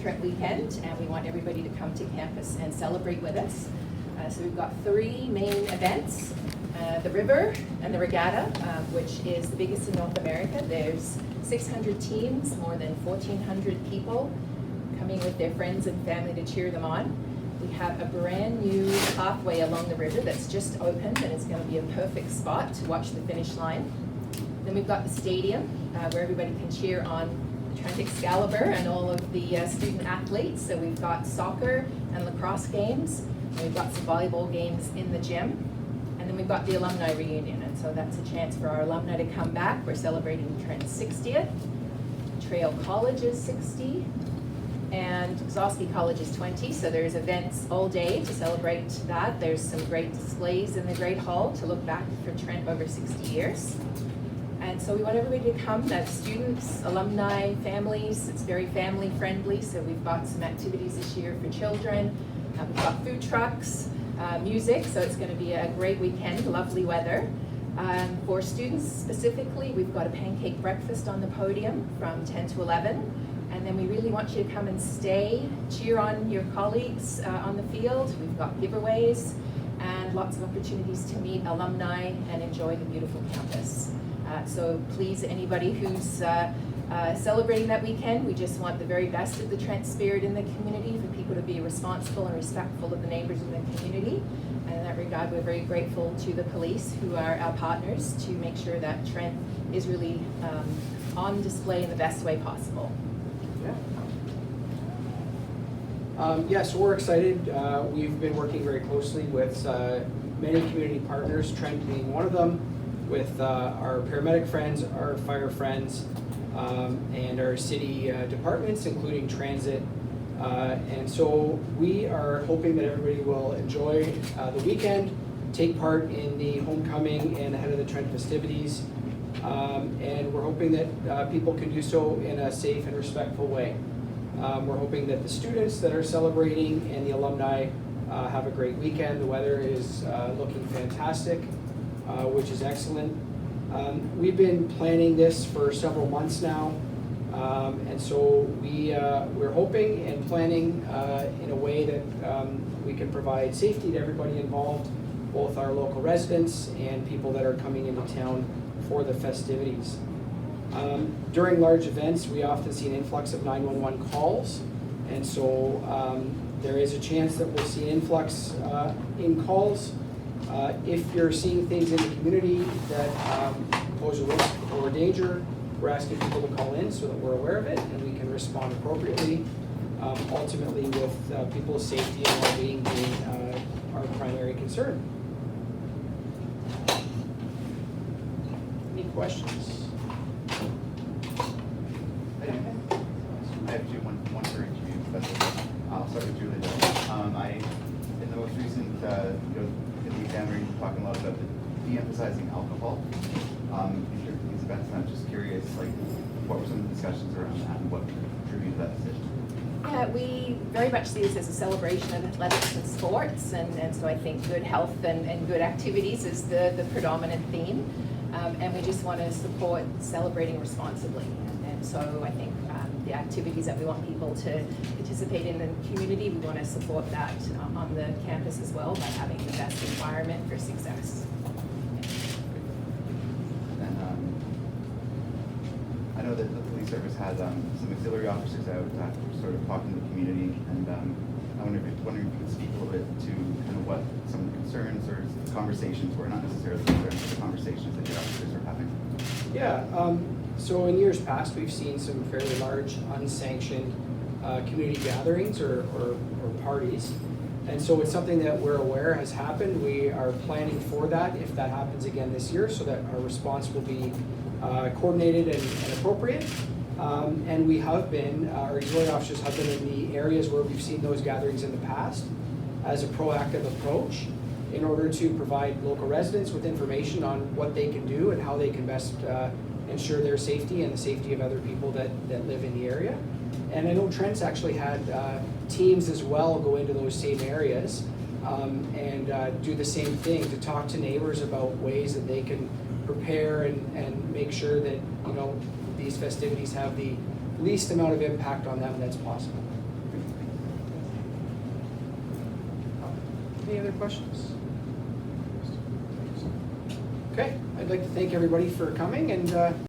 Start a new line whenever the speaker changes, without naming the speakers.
Trent weekend, and we want everybody to come to campus and celebrate with us. So we've got 3 main events. The river and the regatta, which is the biggest in North America. There's 600 teams, more than 1,400 people coming with their friends and family to cheer them on. We have a brand new pathway along the river that's just opened, and it's going to be a perfect spot to watch the finish line. Then we've got the stadium, where everybody can cheer on the Trent Excalibur and all of the student athletes. So we've got soccer and lacrosse games, and we've got some volleyball games in the gym. And then we've got the alumni reunion, and so that's a chance for our alumni to come back. We're celebrating Trent's 60th, Trail College's 60, and Zosky College is 20, so there's events all day to celebrate that. There's some great displays in the Great Hall to look back for Trent over 60 years. And so we want everybody to come, that's students, alumni, families. It's very family friendly, so we've got some activities this year for children. We've got food trucks, music, so it's going to be a great weekend, lovely weather. For students specifically, we've got a pancake breakfast on the podium from 10 to 11, and then we really want you to come and stay, cheer on your colleagues on the field. We've got giveaways and lots of opportunities to meet alumni and enjoy the beautiful campus. So please, anybody who's celebrating that weekend, we just want the very best of the Trent spirit in the community, for people to be responsible and respectful of the neighbours in the community. And in that regard, we're very grateful to the police, who are our partners, to make sure that Trent is really on display in the best way possible.
Yeah, so we're excited. We've been working very closely with many community partners, Trent being one of them, with our paramedic friends, our fire friends, and our city departments, including transit. And so we are hoping that everybody will enjoy the weekend, take part in the homecoming and ahead of the Trent festivities. And we're hoping that people can do so in a safe and respectful way. We're hoping that the students that are celebrating and the alumni have a great weekend. The weather is looking fantastic, which is excellent. We've been planning this for several months now, and so we're hoping and planning in a way that we can provide safety to everybody involved, both our local residents and people that are coming into town for the festivities. During large events, we often see an influx of 911 calls, and so there is a chance that we'll see an influx in calls. If you're seeing things in the community that pose a risk or danger, we're asking people to call in so that we're aware of it and we can respond appropriately, ultimately with people's safety and well-being being our primary concern. Any questions?
I have one for each of you, but I'll start with Julie. In the most recent in the exam, we're talking a lot about de-emphasizing alcohol in these events, and I'm just curious, what were some of the discussions around that and what drew you to that decision?
We very much see this as a celebration of athletics and sports, and so I think good health and good activities is the predominant theme, and we just want to support celebrating responsibly. And so I think the activities that we want people to participate in the community, we want to support that on the campus as well by having the best environment for success.
And I know that the police service has some auxiliary officers out sort of talking to the community, and I wondering if you could speak a little bit to kind of what some of the concerns or conversations were, not necessarily concerns, but the conversations that your officers are having.
Yeah, so in years past, we've seen some fairly large unsanctioned community gatherings or parties. And so it's something that we're aware has happened. We are planning for that if that happens again this year, so that our response will be coordinated and appropriate. And we have been, our auxiliary officers have been in the areas where we've seen those gatherings in the past as a proactive approach in order to provide local residents with information on what they can do and how they can best ensure their safety and the safety of other people that live in the area. And I know Trent's actually had teams as well go into those same areas and do the same thing, to talk to neighbors about ways that they can prepare and make sure that these festivities have the least amount of impact on them that's possible. Any other questions? Okay, I'd like to thank everybody for coming and